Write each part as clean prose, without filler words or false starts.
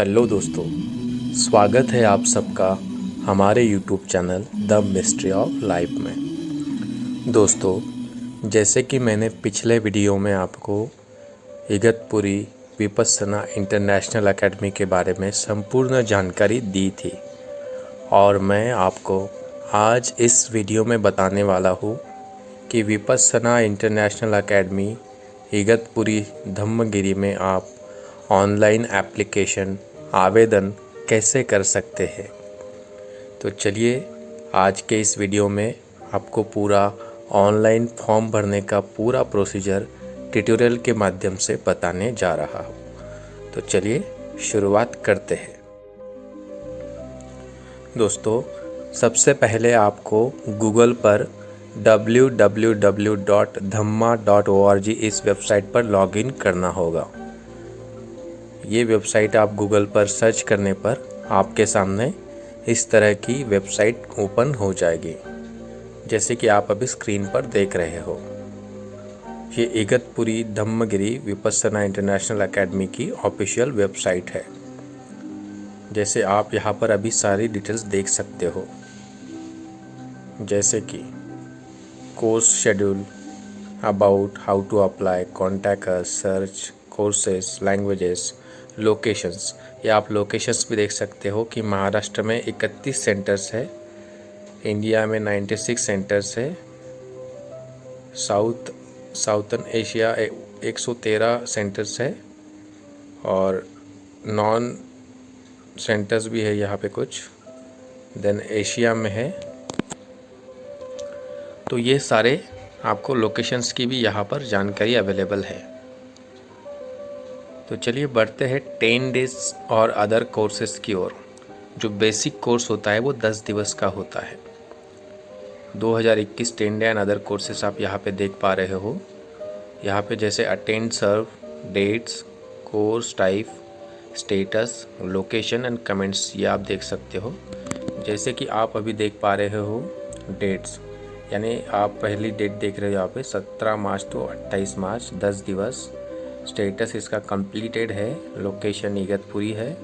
Hello दोस्तों, स्वागत है आप सबका हमारे YouTube channel the mystery of life में। दोस्तों, जैसे कि मैंने पिछले वीडियो में आपको इगतपुरी विपस्सना इंटरनेशनल एकेडमी के बारे में संपूर्ण जानकारी दी थी और मैं आपको आज इस वीडियो में बताने वाला हूँ कि विपस्सना इंटरनेशनल एकेडमी इगतपुरी धम्मगिरी में आप ऑनलाइन एप्लीकेशन आवेदन कैसे कर सकते हैं। तो चलिए आज के इस वीडियो में आपको पूरा ऑनलाइन फॉर्म भरने का पूरा प्रोसीजर ट्यूटोरियल के माध्यम से बताने जा रहा हूँ। तो चलिए शुरुआत करते हैं। दोस्तों, सबसे पहले आपको गूगल पर www.dhamma.org इस वेबसाइट पर लॉगिन करना होगा। ये वेबसाइट आप गूगल पर सर्च करने पर आपके सामने इस तरह की वेबसाइट ओपन हो जाएगी, जैसे कि आप अभी स्क्रीन पर देख रहे हो। ये इगतपुरी धम्मगिरी विपस्सना इंटरनेशनल एकेडमी की ऑफिशियल वेबसाइट है। जैसे आप यहाँ पर अभी सारी डिटेल्स देख सकते हो, जैसे कि course schedule, about, how to apply, contact us, search, courses, languages, locations. ये आप लोकेशंस भी देख सकते हो कि महाराष्ट्र में 31 सेंटर्स है, इंडिया में 96 सेंटर्स है, साउथर्न एशिया 113 सेंटर्स है और नॉन सेंटर्स भी है यहाँ पे कुछ, देन एशिया में है। तो ये सारे आपको लोकेशंस की भी यहाँ पर जानकारी अवेलेबल है। तो चलिए बढ़ते हैं 10 डेज और अदर कोर्सेज की ओर। जो बेसिक कोर्स होता है वो 10 दिवस का होता है। 2021 10 डे एंड अदर कोर्सेज आप यहाँ पे देख पा रहे हो। यहाँ पे जैसे attend, serve, dates, course type, status, location and comments, ये आप देख सकते हो। जैसे कि आप अभी देख पा रहे हो डेट्स, यानी आप पहली डेट देख रहे हो यहाँ पे 17 मार्च to 28 मार्च, 10 दिवस। स्टेटस इसका कंप्लीटेड है, लोकेशन इगतपुरी है।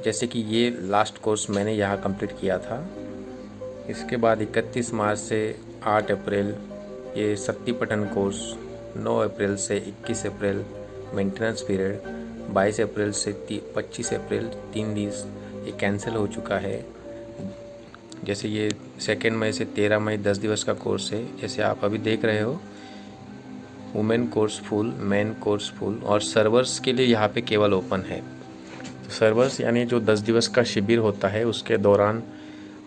जैसे कि ये लास्ट कोर्स मैंने यहाँ कंप्लीट किया था। इसके बाद 31 मार्च से 8 अप्रैल ये सत्तीपठन कोर्स, 9 अप्रैल से 21 अप्रैल मेंटेनेंस पीरियड, 22 अप्रैल से 25 अप्रैल 3 दिन ये कैंसिल हो चुका है। जैसे ये 2 मई से 13 मई 10 दिवस का कोर्स है। जैसे आप अभी देख रहे हो women course full, main course full और सर्वर्स के लिए यहाँ पे केवल ओपन है। सर्वर्स यानी जो 10 दिवस का शिविर होता है उसके दौरान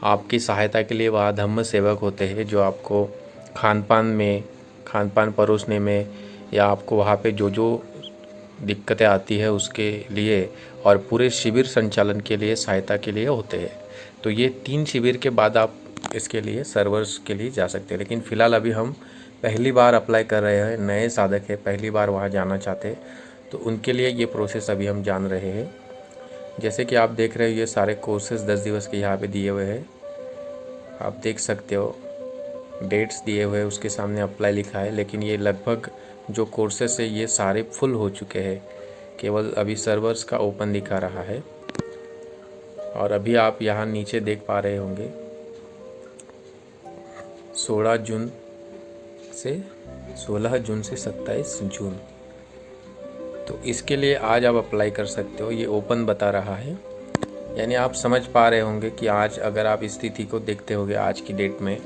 आपकी सहायता के लिए वहाँ धम्म सेवक होते हैं, जो आपको खान पान परोसने में या आपको वहाँ पे जो दिक्कतें आती है उसके लिए और पूरे शिविर संचालन के लिए सहायता के लिए होते हैं। तो ये 3 शिविर के बाद आप इसके लिए सर्वर्स के लिए जा सकते हैं। लेकिन फ़िलहाल अभी हम पहली बार अप्लाई कर रहे हैं, नए साधक है, पहली बार वहाँ जाना चाहते हैं, तो उनके लिए ये प्रोसेस अभी हम जान रहे हैं। जैसे कि आप देख रहे हो ये सारे कोर्सेज 10 दिवस के यहाँ पे दिए हुए हैं, आप देख सकते हो। डेट्स दिए हुए हैं, उसके सामने अप्लाई लिखा है। लेकिन ये लगभग जो कोर्सेस है ये सारे फुल हो चुके हैं, केवल अभी सर्वर्स का ओपन दिखा रहा है। और अभी आप यहाँ नीचे देख पा रहे होंगे 16 जून से 27 जून। तो इसके लिए आज आप अप्लाई कर सकते हो, ये ओपन बता रहा है। यानी आप समझ पा रहे होंगे कि आज अगर आप स्थिति को देखते होंगे आज की डेट में,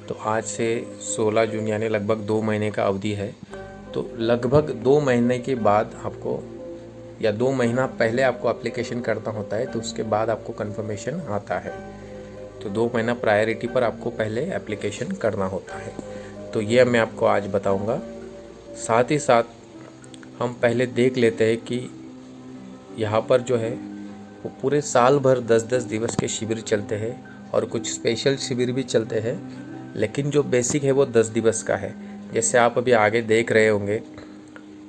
तो आज से 16 जून यानी लगभग 2 महीने का अवधि है। तो लगभग 2 महीने के बाद आपको, या 2 महीना पहले आपको एप्लीकेशन करना होता है, तो उसके बाद आपको कंफर्मेशन आता है। तो 2 महीना प्रायोरिटी पर आपको पहले एप्लीकेशन करना होता है। तो ये मैं आपको आज बताऊंगा। साथ ही साथ हम पहले देख लेते हैं कि यहाँ पर जो है वो पूरे साल भर 10-10 दिवस के शिविर चलते हैं और कुछ स्पेशल शिविर भी चलते हैं। लेकिन जो बेसिक है वो 10 दिवस का है। जैसे आप अभी आगे देख रहे होंगे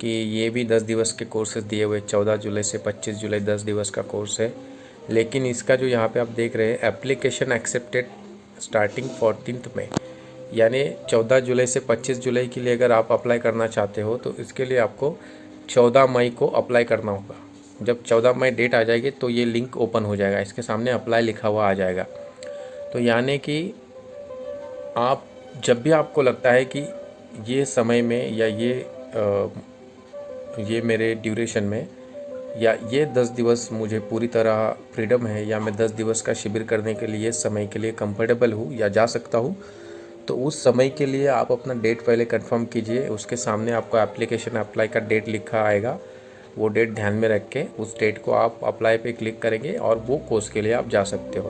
कि ये भी 10 दिवस के कोर्सेज दिए हुए, 14 जुलाई से 25 जुलाई 10 दिवस का कोर्स है। लेकिन इसका जो यहाँ पे आप देख रहे हैं एप्लीकेशन एक्सेप्टेड स्टार्टिंग 14 मई, यानी 14 जुलाई से 25 जुलाई के लिए अगर आप अप्लाई करना चाहते हो तो इसके लिए आपको 14 मई को अप्लाई करना होगा। जब 14 मई डेट आ जाएगी तो ये लिंक ओपन हो जाएगा, इसके सामने अप्लाई लिखा हुआ आ जाएगा। तो यानी कि आप जब भी आपको लगता है कि ये समय में या ये मेरे ड्यूरेशन में या ये 10 दिवस मुझे पूरी तरह फ्रीडम है, या मैं 10 दिवस का शिविर करने के लिए समय के लिए कंफर्टेबल हूँ या जा सकता हूँ, तो उस समय के लिए आप अपना डेट पहले कंफर्म कीजिए। उसके सामने आपको एप्लीकेशन अप्लाई का डेट लिखा आएगा, वो डेट ध्यान में रख के उस डेट को आप अप्लाई पे क्लिक करेंगे और वो कोर्स के लिए आप जा सकते हो।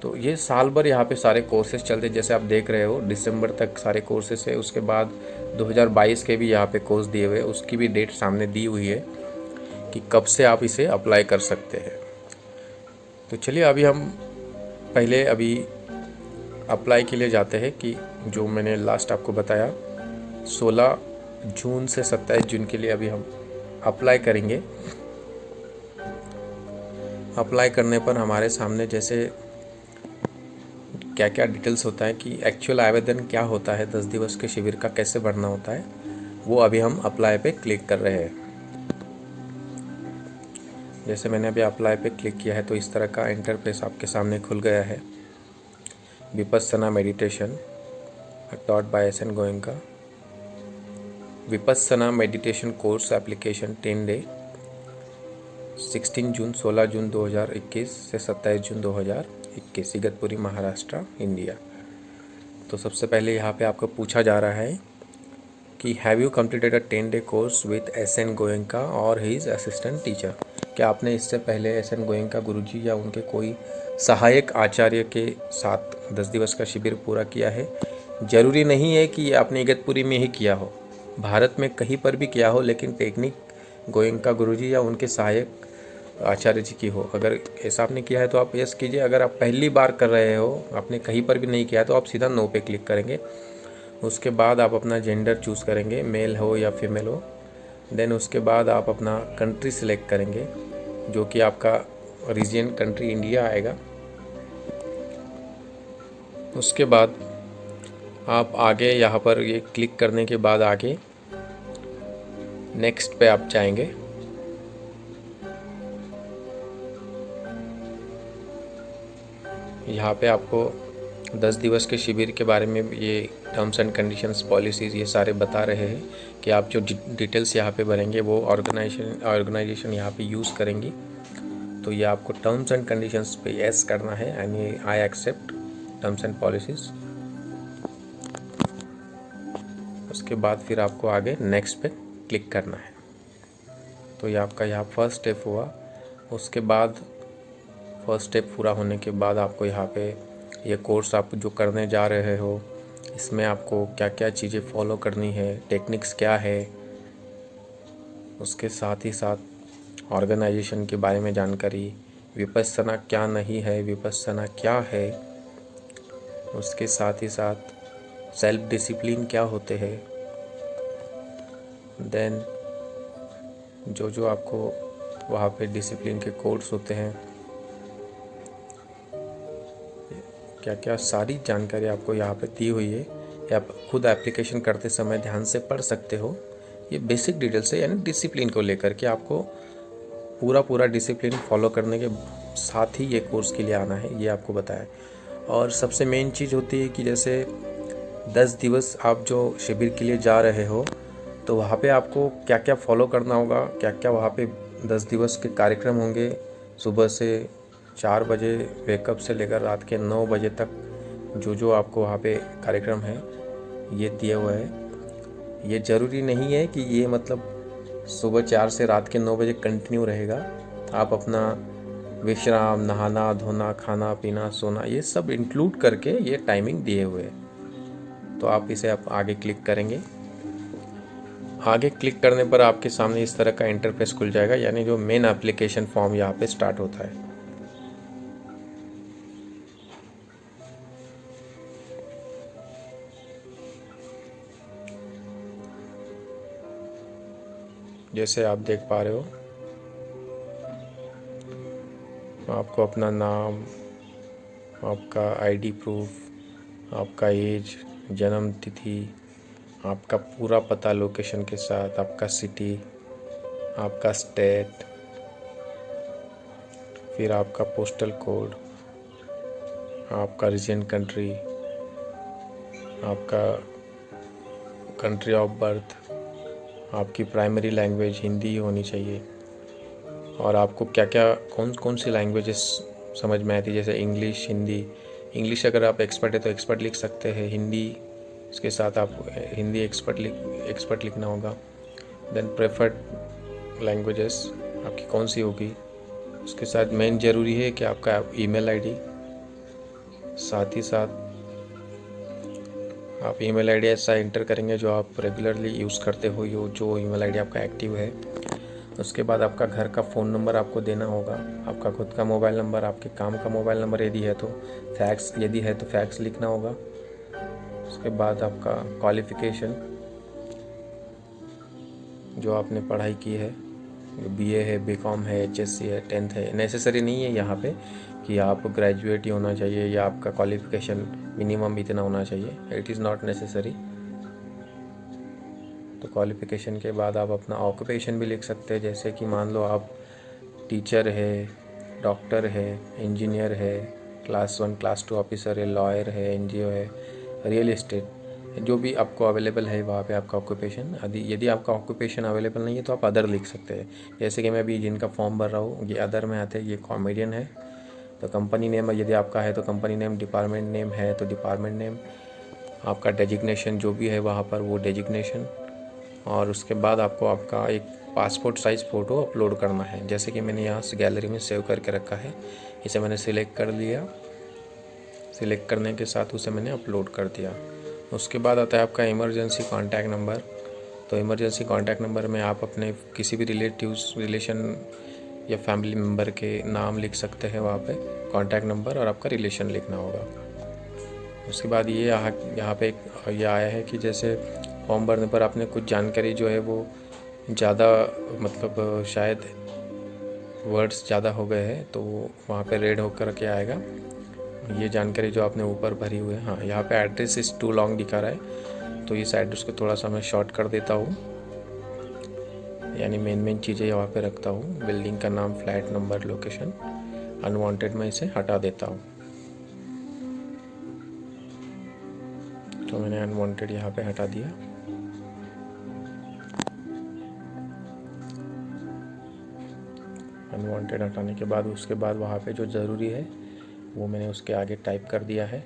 तो ये साल भर यहाँ पे सारे कोर्सेज चलते, जैसे आप देख रहे हो दिसंबर तक सारे कोर्सेज है। उसके बाद 2022 के भी यहाँ पे कोर्स दिए हुए, उसकी भी डेट सामने दी हुई है कि कब से आप इसे अप्लाई कर सकते हैं। तो चलिए अभी हम पहले अभी अप्लाई के लिए जाते हैं कि जो मैंने लास्ट आपको बताया 16 जून से 27 जून के लिए अभी हम अप्लाई करेंगे। अप्लाई करने पर हमारे सामने जैसे क्या क्या डिटेल्स होता है कि एक्चुअल आवेदन क्या होता है, 10 दिवस के शिविर का कैसे भरना होता है, वो अभी हम अप्लाई पे क्लिक कर रहे हैं। जैसे मैंने अभी अप्लाई पे क्लिक किया है तो इस तरह का इंटरफेस आपके सामने खुल गया है। Vipassana meditation taught by S N Goenka, Vipassana meditation course application 10 day 16 June 2021 से 27 जून 2021, इगतपुरी महाराष्ट्र इंडिया। तो सबसे पहले यहाँ पे आपको पूछा जा रहा है कि have you completed a 10 day course with S N Goenka और हिज असिस्टेंट टीचर। क्या आपने इससे पहले एस एन गोयनका गुरुजी या उनके कोई सहायक आचार्य के साथ 10 दिवस का शिविर पूरा किया है। ज़रूरी नहीं है कि आपने इगतपुरी में ही किया हो, भारत में कहीं पर भी किया हो, लेकिन टेक्निक गोयनका गुरुजी या उनके सहायक आचार्य जी की हो। अगर ऐसा आपने किया है तो आप यस कीजिए। अगर आप पहली बार कर रहे हो, आपने कहीं पर भी नहीं किया है, तो आप सीधा नो पे क्लिक करेंगे। उसके बाद आप अपना जेंडर चूज़ करेंगे, मेल हो या फीमेल हो। देन उसके बाद आप अपना कंट्री सिलेक्ट करेंगे, जो कि आपका रीजन कंट्री इंडिया आएगा। उसके बाद आप आगे यहाँ पर ये क्लिक करने के बाद आगे नेक्स्ट पे आप जाएंगे। यहाँ पे आपको 10 दिवस के शिविर के बारे में ये टर्म्स एंड कंडीशंस पॉलिसीज़ ये सारे बता रहे हैं कि आप जो डिटेल्स यहाँ पे भरेंगे वो ऑर्गेनाइजेशन यहाँ पे यूज़ करेंगी। तो ये आपको टर्म्स एंड कंडीशंस पे यस करना है, यानी I accept terms and policies. उसके बाद फिर आपको आगे नेक्स्ट पे क्लिक करना है। तो ये आपका यहाँ फर्स्ट स्टेप हुआ। उसके बाद फर्स्ट स्टेप पूरा होने के बाद आपको यहाँ पे ये कोर्स आप जो करने जा रहे हो, इसमें आपको क्या क्या चीज़ें फॉलो करनी है, टेक्निक्स क्या है, उसके साथ ही साथ ऑर्गेनाइजेशन के बारे में जानकारी, विपस्सना क्या नहीं है, विपस्सना क्या है, उसके साथ ही साथ सेल्फ डिसिप्लिन क्या होते हैं। देन जो आपको वहाँ पे डिसिप्लिन के कोड्स होते हैं, क्या क्या सारी जानकारी आपको यहाँ पे दी हुई है। या आप खुद एप्लीकेशन करते समय ध्यान से पढ़ सकते हो। ये बेसिक डिटेल्स है, यानी डिसिप्लिन को लेकर के आपको पूरा डिसिप्लिन फॉलो करने के साथ ही ये कोर्स के लिए आना है, ये आपको बताया। और सबसे मेन चीज़ होती है कि जैसे 10 दिवस आप जो शिविर के लिए जा रहे हो, तो वहाँ पे आपको क्या क्या फॉलो करना होगा, क्या क्या वहाँ पे 10 दिवस के कार्यक्रम होंगे। सुबह से 4 बजे वेकअप से लेकर रात के 9 बजे तक जो आपको वहाँ पे कार्यक्रम है ये दिए हुए है। ये ज़रूरी नहीं है कि ये मतलब सुबह 4 से रात के 9 बजे कंटिन्यू रहेगा। आप अपना विश्राम, नहाना धोना, खाना पीना, सोना, ये सब इंक्लूड करके ये टाइमिंग दिए हुए है। तो आप इसे आप आगे क्लिक करेंगे। आगे क्लिक करने पर आपके सामने इस तरह का इंटरफेस खुल जाएगा, यानी जो मेन एप्लीकेशन फॉर्म यहाँ पे स्टार्ट होता है। जैसे आप देख पा रहे हो, आपको अपना नाम, आपका आईडी प्रूफ, आपका एज, जन्म तिथि, आपका पूरा पता लोकेशन के साथ, आपका सिटी, आपका स्टेट, फिर आपका पोस्टल कोड, आपका रीजन कंट्री, आपका कंट्री ऑफ बर्थ, आपकी प्राइमरी लैंग्वेज हिंदी ही होनी चाहिए, और आपको क्या क्या कौन कौन सी लैंग्वेजेस समझ में आती है, जैसे इंग्लिश, हिंदी। इंग्लिश अगर आप एक्सपर्ट है तो एक्सपर्ट लिख सकते हैं, हिंदी इसके साथ आप हिंदी एक्सपर्ट लिखना होगा। देन प्रेफर्ड लैंग्वेजेस आपकी कौन सी होगी, उसके साथ मेन ज़रूरी है कि आपका ईमेल आईडी, साथ ही साथ आप ईमेल आईडी ऐसा इंटर करेंगे जो आप रेगुलरली यूज़ करते हो, जो ईमेल आईडी आपका एक्टिव है। उसके बाद आपका घर का फ़ोन नंबर आपको देना होगा, आपका खुद का मोबाइल नंबर, आपके काम का मोबाइल नंबर यदि है तो फैक्स लिखना होगा। उसके बाद आपका क्वालिफ़िकेशन, जो आपने पढ़ाई की है, बीए है, बीकॉम है, एचएससी है, 10th है। नेसेसरी नहीं है यहाँ पे कि आप ग्रेजुएट ही होना चाहिए या आपका क्वालिफ़िकेशन मिनिमम इतना होना चाहिए, इट इज़ नॉट नेसेसरी। तो क्वालिफ़िकेशन के बाद आप अपना ऑक्यूपेशन भी लिख सकते हैं, जैसे कि मान लो आप टीचर है, डॉक्टर है, इंजीनियर है, क्लास 1 क्लास 2 ऑफिसर है, लॉयर है, एनजीओ है, रियल एस्टेट, जो भी आपको अवेलेबल है वहाँ पे आपका ऑक्यूपेशन। यदि आपका ऑक्यूपेशन अवेलेबल नहीं है तो आप अदर लिख सकते हैं, जैसे कि मैं अभी जिनका फॉर्म भर रहा हूँ ये अदर में आते हैं। ये कॉमेडियन है तो कंपनी नेम यदि आपका है तो कंपनी नेम, डिपार्टमेंट नेम है तो डिपार्टमेंट नेम, आपका डेजिग्नेशन जो भी है वहाँ पर वो डेजिग्नेशन, और उसके बाद आपको आपका एक पासपोर्ट साइज़ फ़ोटो अपलोड करना है। जैसे कि मैंने यहाँ से गैलरी में सेव करके रखा है, इसे मैंने सिलेक्ट कर लिया, सिलेक्ट करने के साथ उसे मैंने अपलोड कर दिया। उसके बाद आता है आपका इमरजेंसी कॉन्टैक्ट नंबर। तो इमरजेंसी कॉन्टैक्ट नंबर में आप अपने किसी भी रिलेशन या फैमिली मेम्बर के नाम लिख सकते हैं वहाँ पे, कॉन्टैक्ट नंबर और आपका रिलेशन लिखना होगा। उसके बाद ये यहाँ पे ये आया है कि जैसे फॉर्म भरने पर आपने कुछ जानकारी जो है वो ज़्यादा, मतलब शायद वर्ड्स ज़्यादा हो गए हैं तो वहाँ पे रेड होकर के आएगा ये जानकारी जो आपने ऊपर भरी हुई है। हाँ, यहाँ पे एड्रेस इज़ टू लॉन्ग दिखा रहा है, तो इस एड्रेस को थोड़ा सा मैं शॉर्ट कर देता हूँ, यानी मेन चीज़ें यहाँ पे रखता हूँ। बिल्डिंग का नाम, फ्लैट नंबर, लोकेशन, अनवांटेड मैं इसे हटा देता हूँ। तो मैंने अनवांटेड यहाँ पे हटा दिया। अनवांटेड हटाने के बाद उसके बाद वहाँ पे जो ज़रूरी है वो मैंने उसके आगे टाइप कर दिया है।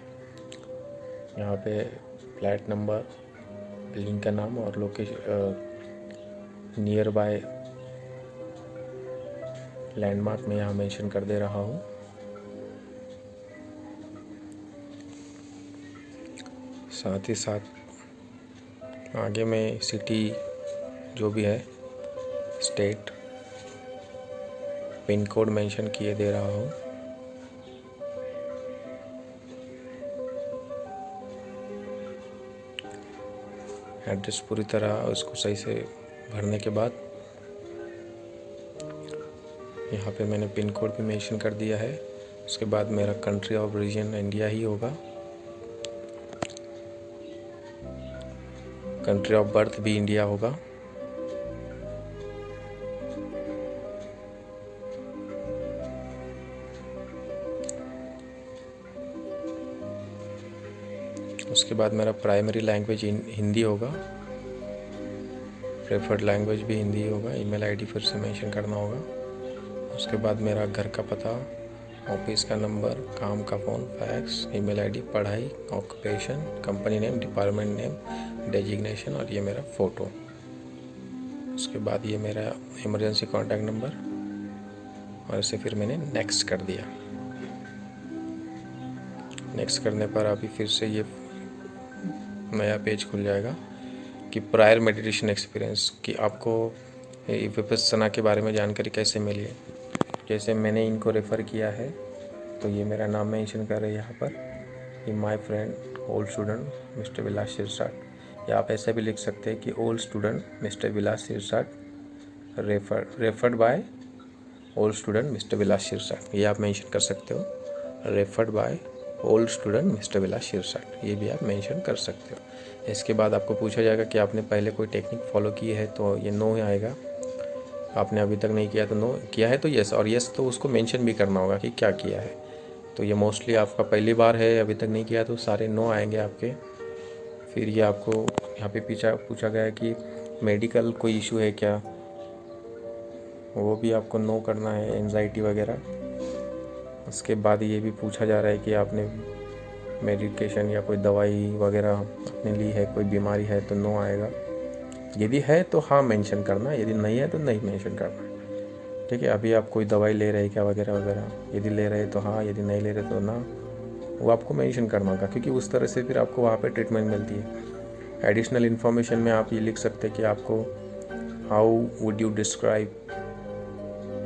यहाँ पे फ्लैट नंबर, बिल्डिंग का नाम और लोकेशन, नियर बाय लैंडमार्क में यहाँ मेंशन कर दे रहा हूँ। साथ ही साथ आगे में सिटी जो भी है, स्टेट, पिन कोड मेंशन किए दे रहा हूँ। एड्रेस पूरी तरह उसको सही से भरने के बाद यहाँ पे मैंने पिन कोड भी मेंशन कर दिया है। उसके बाद मेरा कंट्री ऑफ रीजन इंडिया ही होगा, कंट्री ऑफ बर्थ भी इंडिया होगा। उसके बाद मेरा प्राइमरी लैंग्वेज हिंदी होगा, प्रेफर्ड लैंग्वेज भी हिंदी होगा, ईमेल आईडी फिर से मेंशन करना होगा। उसके बाद मेरा घर का पता, ऑफिस का नंबर, काम का फ़ोन, फैक्स, ईमेल आईडी, पढ़ाई, occupation, company name, department name, designation और ये मेरा फ़ोटो। उसके बाद ये मेरा इमरजेंसी कॉन्टैक्ट नंबर और इसे फिर मैंने नेक्स्ट कर दिया। नेक्स्ट करने पर अभी फिर से ये नया पेज खुल जाएगा कि प्रायर मेडिटेशन एक्सपीरियंस, कि आपको विपस्सना के बारे में जानकारी कैसे मिली है। जैसे मैंने इनको रेफ़र किया है तो ये मेरा नाम मेंशन कर रहे हैं यहाँ पर कि my friend old student mister Vilas Sirsat, या आप ऐसा भी लिख सकते हैं कि old student mister Vilas Sirsat referred by old student mister Vilas Sirsat, ये आप मेंशन कर सकते हो। Referred by old student mister Vilas Sirsat, ये भी आप मेंशन कर सकते हो। इसके बाद आपको पूछा जाएगा कि आपने पहले कोई टेक्निक फॉलो की है, तो ये नो आएगा। आपने अभी तक नहीं किया तो नो, किया है तो यस, और यस तो उसको मेंशन भी करना होगा कि क्या किया है। तो ये मोस्टली आपका पहली बार है, अभी तक नहीं किया तो सारे नो आएंगे आपके। फिर ये आपको यहाँ पे पूछा गया है कि मेडिकल कोई इशू है क्या, वो भी आपको नो करना है, एंजाइटी वगैरह। उसके बाद ये भी पूछा जा रहा है कि आपने मेडिकेशन या कोई दवाई वगैरह आपने ली है, कोई बीमारी है तो नो आएगा। यदि है तो हाँ मेंशन करना, यदि नहीं है तो नहीं मेंशन करना। ठीक है, अभी आप कोई दवाई ले रहे हैं क्या वगैरह वगैरह, यदि ले रहे तो हाँ, यदि नहीं ले रहे तो ना, वो आपको मेंशन करना होगा, क्योंकि उस तरह से फिर आपको वहाँ पे ट्रीटमेंट मिलती है। एडिशनल इन्फॉर्मेशन में आप ये लिख सकते हैं कि आपको हाउ वुड यू डिस्क्राइब,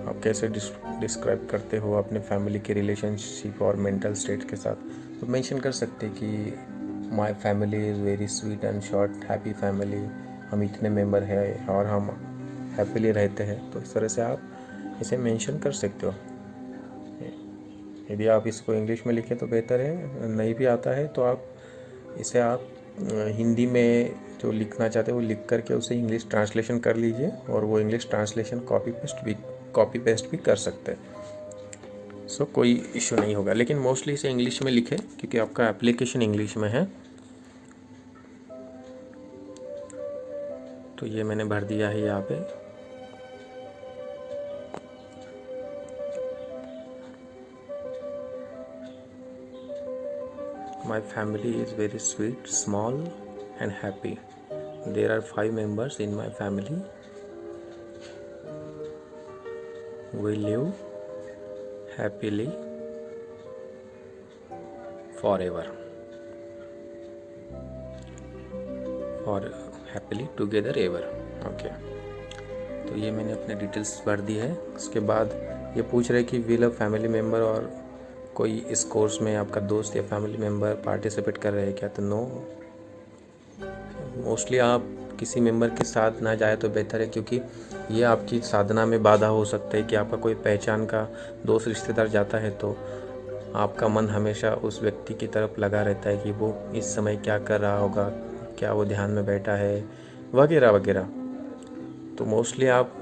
आप कैसे डिस्क्राइब करते हो अपने फैमिली के रिलेशनशिप और मेंटल स्टेट के साथ। तो मेंशन कर सकते हैं कि my family is very sweet and short happy family, हम इतने मेंबर हैं और हम हैप्पीली रहते हैं। तो इस तरह से आप इसे मेंशन कर सकते हो। यदि आप इसको इंग्लिश में लिखें तो बेहतर है, नहीं भी आता है तो आप इसे हिंदी में जो लिखना चाहते हो वो लिख करके उसे इंग्लिश ट्रांसलेशन कर लीजिए, और वो इंग्लिश ट्रांसलेशन कॉपी पेस्ट भी कर सकते हैं। सो कोई इशू नहीं होगा, लेकिन मोस्टली इसे इंग्लिश में लिखें क्योंकि आपका एप्लीकेशन इंग्लिश में है। तो ये मैंने भर दिया है यहाँ पे। My family is very sweet, small and happy. There are 5 members in my family. We live happily forever. For happily together ever. Okay. तो ये मैंने अपने डिटेल्स भर दी है। उसके बाद ये पूछ रहे कि विल अ फैमिली मेम्बर और कोई इस कोर्स में आपका दोस्त या फैमिली मेम्बर पार्टिसिपेट कर रहे हैं क्या, तो नो। मोस्टली आप किसी मेम्बर के साथ ना जाए तो बेहतर है, क्योंकि ये आपकी साधना में बाधा हो सकता है कि आपका कोई पहचान का दोस्त रिश्तेदार जाता है तो आपका मन हमेशा उस व्यक्ति की तरफ लगा रहता है कि वो इस समय क्या कर रहा होगा, क्या वो ध्यान में बैठा है वगैरह वगैरह। तो मोस्टली आप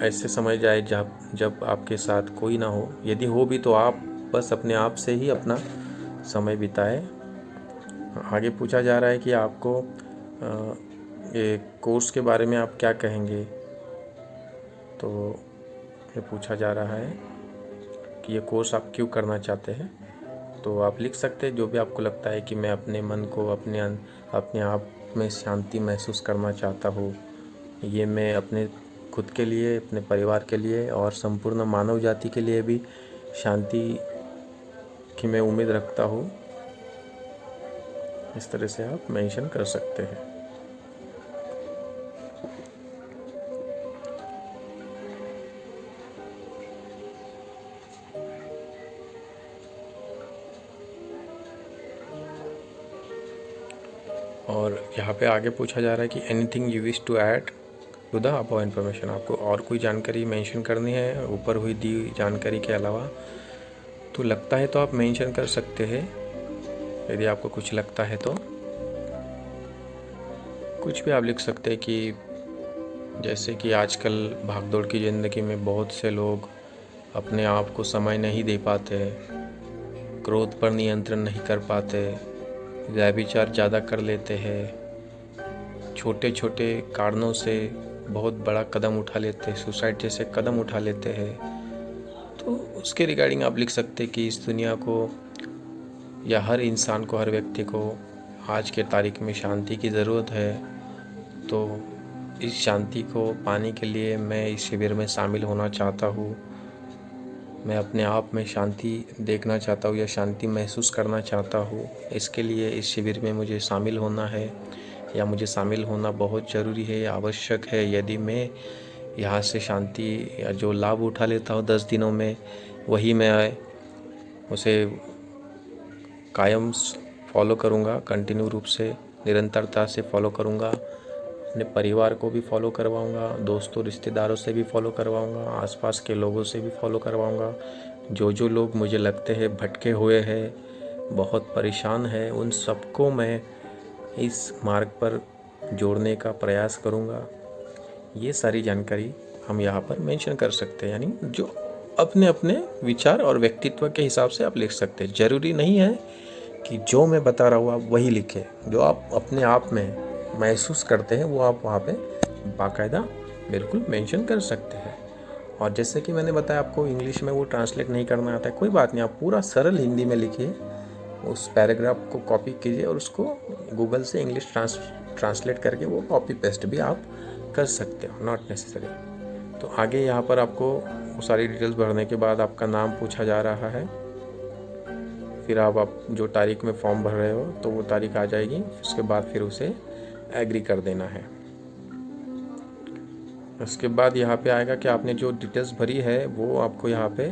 ऐसे समझ जाए जब आपके साथ कोई ना हो, यदि हो भी तो आप बस अपने आप से ही अपना समय बिताए। आगे पूछा जा रहा है कि आपको ये कोर्स के बारे में आप क्या कहेंगे। तो ये पूछा जा रहा है कि ये कोर्स आप क्यों करना चाहते हैं। तो आप लिख सकते हैं जो भी आपको लगता है कि मैं अपने मन को अपने आप में शांति महसूस करना चाहता हूँ। ये मैं अपने खुद के लिए, अपने परिवार के लिए और संपूर्ण मानव जाति के लिए भी शांति की मैं उम्मीद रखता हूँ। इस तरह से आप मेंशन कर सकते हैं। और यहाँ पे आगे पूछा जा रहा है कि anything you wish to add to the above information, आपको और कोई जानकारी मेंशन करनी है ऊपर हुई दी जानकारी के अलावा। तो लगता है तो आप मेंशन कर सकते हैं, यदि आपको कुछ लगता है तो कुछ भी आप लिख सकते हैं। कि जैसे कि आजकल भागदौड़ की ज़िंदगी में बहुत से लोग अपने आप को समय नहीं दे पाते, क्रोध पर नियंत्रण नहीं कर पाते, व्यभिचार ज़्यादा कर लेते हैं, छोटे छोटे कारणों से बहुत बड़ा कदम उठा लेते हैं, सुसाइड जैसे कदम उठा लेते हैं। तो उसके रिगार्डिंग आप लिख सकते हैं कि इस दुनिया को या हर इंसान को, हर व्यक्ति को आज के तारीख में शांति की ज़रूरत है। तो इस शांति को पाने के लिए मैं इस शिविर में शामिल होना चाहता हूँ। मैं अपने आप में शांति देखना चाहता हूँ या शांति महसूस करना चाहता हूँ। इसके लिए इस शिविर में मुझे शामिल होना है या मुझे शामिल होना बहुत ज़रूरी है या आवश्यक है। यदि मैं यहाँ से शांति या जो लाभ उठा लेता हूँ 10 दिनों में, वही मैं उसे कायम फॉलो करूँगा, कंटिन्यू रूप से निरंतरता से फॉलो करूँगा। अपने परिवार को भी फॉलो करवाऊँगा, दोस्तों रिश्तेदारों से भी फॉलो करवाऊँगा, आसपास के लोगों से भी फॉलो करवाऊँगा। जो लोग मुझे लगते हैं भटके हुए हैं, बहुत परेशान हैं, उन सबको मैं इस मार्ग पर जोड़ने का प्रयास करूँगा। ये सारी जानकारी हम यहाँ पर मेंशन कर सकते हैं, यानी जो अपने अपने विचार और व्यक्तित्व के हिसाब से आप लिख सकते हैं। ज़रूरी नहीं है कि जो मैं बता रहा हूँ आप वही लिखें, जो आप अपने आप में महसूस करते हैं वो आप वहाँ पे बाकायदा बिल्कुल मेंशन कर सकते हैं। और जैसे कि मैंने बताया आपको इंग्लिश में वो ट्रांसलेट नहीं करना आता है, कोई बात नहीं, आप पूरा सरल हिंदी में लिखिए, उस पैराग्राफ को कॉपी कीजिए और उसको गूगल से इंग्लिश ट्रांसलेट करके वो कॉपी पेस्ट भी आप कर सकते हो, नॉट नेसेसरी। तो आगे यहाँ पर आपको वो सारी डिटेल्स भरने के बाद आपका नाम पूछा जा रहा है, फिर आप जो तारीख में फॉर्म भर रहे हो तो वो तारीख आ जाएगी, उसके बाद फिर उसे एग्री कर देना है। उसके बाद यहाँ पे आएगा कि आपने जो डिटेल्स भरी है वो आपको यहाँ पे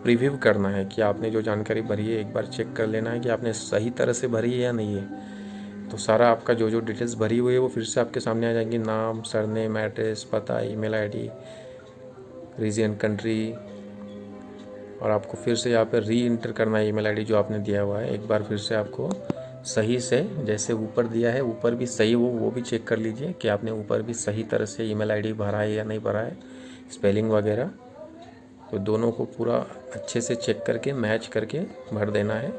प्रीव्यू करना है, कि आपने जो जानकारी भरी है एक बार चेक कर लेना है कि आपने सही तरह से भरी है या नहीं है। तो सारा आपका जो जो डिटेल्स भरी हुई है वो फिर से आपके सामने आ जाएंगी, नाम, सरनेम, एड्रेस, पता, ईमेल आईडी, रीजन, कंट्री, और आपको फिर से यहाँ पे री इंटर करना है ईमेल आईडी जो आपने दिया हुआ है। एक बार फिर से आपको सही से, जैसे ऊपर दिया है ऊपर भी सही हो वो भी चेक कर लीजिए कि आपने ऊपर भी सही तरह से ईमेल आईडी भरा है या नहीं भरा है, स्पेलिंग वगैरह। तो दोनों को पूरा अच्छे से चेक करके मैच करके भर देना है।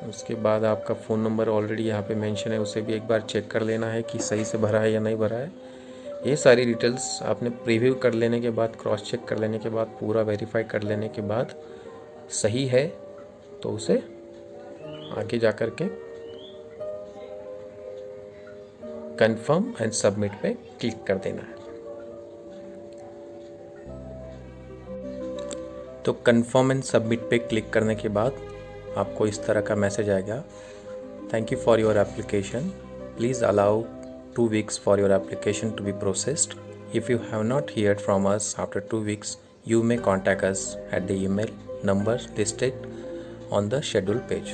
उसके बाद आपका फ़ोन नंबर ऑलरेडी यहाँ पे मेंशन है, उसे भी एक बार चेक कर लेना है कि सही से भरा है या नहीं भरा है। ये सारी डिटेल्स आपने प्रीव्यू कर लेने के बाद, क्रॉस चेक कर लेने के बाद, पूरा वेरीफाई कर लेने के बाद सही है तो उसे आगे जा कर के कंफर्म एंड सबमिट पे क्लिक कर देना है। तो कंफर्म एंड सबमिट पे क्लिक करने के बाद आपको इस तरह का मैसेज आएगा, thank you for your application, please allow 2 weeks for your application to be processed. If you have not heard from us after 2 weeks, you may contact us at the email number listed on the schedule page.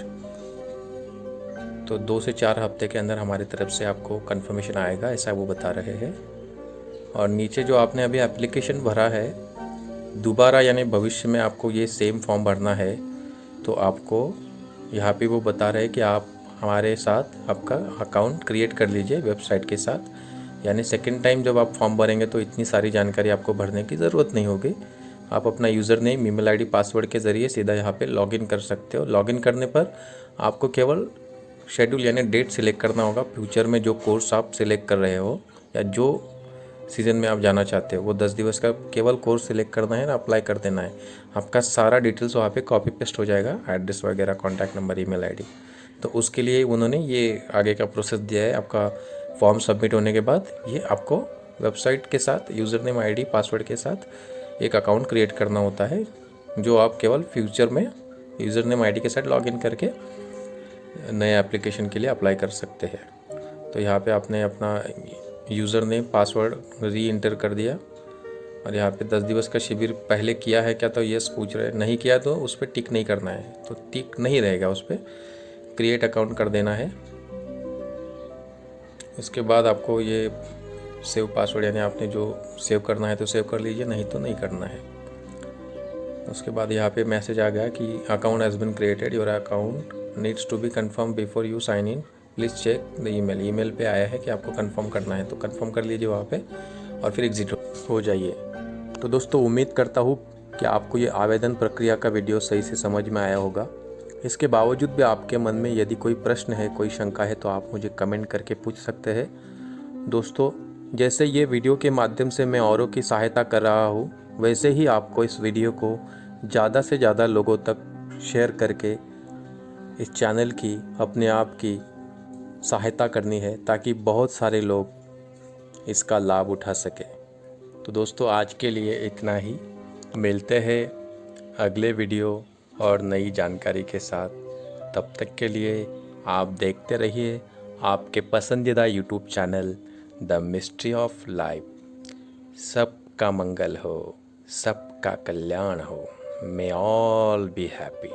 तो 2 से 4 हफ्ते के अंदर हमारी तरफ से आपको confirmation आएगा, ऐसा वो बता रहे हैं। और नीचे जो आपने अभी एप्लीकेशन भरा है दोबारा, यानी भविष्य में आपको ये सेम फॉर्म भरना है, तो आपको यहाँ पे वो बता रहे हैं कि आप हमारे साथ आपका अकाउंट क्रिएट कर लीजिए वेबसाइट के साथ। यानी सेकंड टाइम जब आप फॉर्म भरेंगे तो इतनी सारी जानकारी आपको भरने की ज़रूरत नहीं होगी। आप अपना user name, email ID, password के ज़रिए सीधा यहाँ पे लॉगिन कर सकते हो। लॉगिन करने पर आपको केवल शेड्यूल यानी डेट सिलेक्ट करना होगा, फ्यूचर में जो कोर्स आप सिलेक्ट कर रहे हो या जो सीज़न में आप जाना चाहते हो वो 10 दिवस का केवल कोर्स सिलेक्ट करना है ना, अप्लाई कर देना है। आपका सारा डिटेल्स वहाँ पे कॉपी पेस्ट हो जाएगा, एड्रेस वगैरह, कॉन्टैक्ट नंबर, ईमेल आईडी। तो उसके लिए उन्होंने ये आगे का प्रोसेस दिया है। आपका फॉर्म सबमिट होने के बाद ये आपको वेबसाइट के साथ यूज़र नेम, आईडी, पासवर्ड के साथ एक अकाउंट क्रिएट करना होता है, जो आप केवल फ्यूचर में यूज़र नेम, आईडी के साथ लॉगिन करके नए एप्लीकेशन के लिए अप्लाई कर सकते हैं। तो यहाँ पे आपने अपना यूज़र नेम, पासवर्ड री इंटर कर दिया और यहाँ पे 10 दिवस का शिविर पहले किया है क्या, तो यस पूछ रहे हैं, नहीं किया तो उस पर टिक नहीं करना है, तो टिक नहीं रहेगा, उस पर क्रिएट अकाउंट कर देना है। उसके बाद आपको ये सेव पासवर्ड, यानी आपने जो सेव करना है तो सेव कर लीजिए, नहीं तो नहीं करना है। उसके बाद यहाँ पे मैसेज आ गया कि account has been created, your account needs to be confirm before you sign in, please check the email. Email पे आया है कि आपको कंफर्म करना है, तो कंफर्म कर लीजिए वहाँ पे और फिर एग्जिट हो जाइए। तो दोस्तों उम्मीद करता हूँ कि आपको ये आवेदन प्रक्रिया का वीडियो सही से समझ में आया होगा। इसके बावजूद भी आपके मन में यदि कोई प्रश्न है, कोई शंका है, तो आप मुझे कमेंट करके पूछ सकते हैं। दोस्तों जैसे ये वीडियो के माध्यम से मैं औरों की सहायता कर रहा हूँ, वैसे ही आपको इस वीडियो को ज़्यादा से ज़्यादा लोगों तक शेयर करके इस चैनल की, अपने आप की सहायता करनी है, ताकि बहुत सारे लोग इसका लाभ उठा सकें। तो दोस्तों आज के लिए इतना ही, मिलते हैं अगले वीडियो और नई जानकारी के साथ। तब तक के लिए आप देखते रहिए आपके पसंदीदा YouTube channel the mystery of life. सबका मंगल हो, सबका कल्याण हो। मे ऑल बी हैप्पी।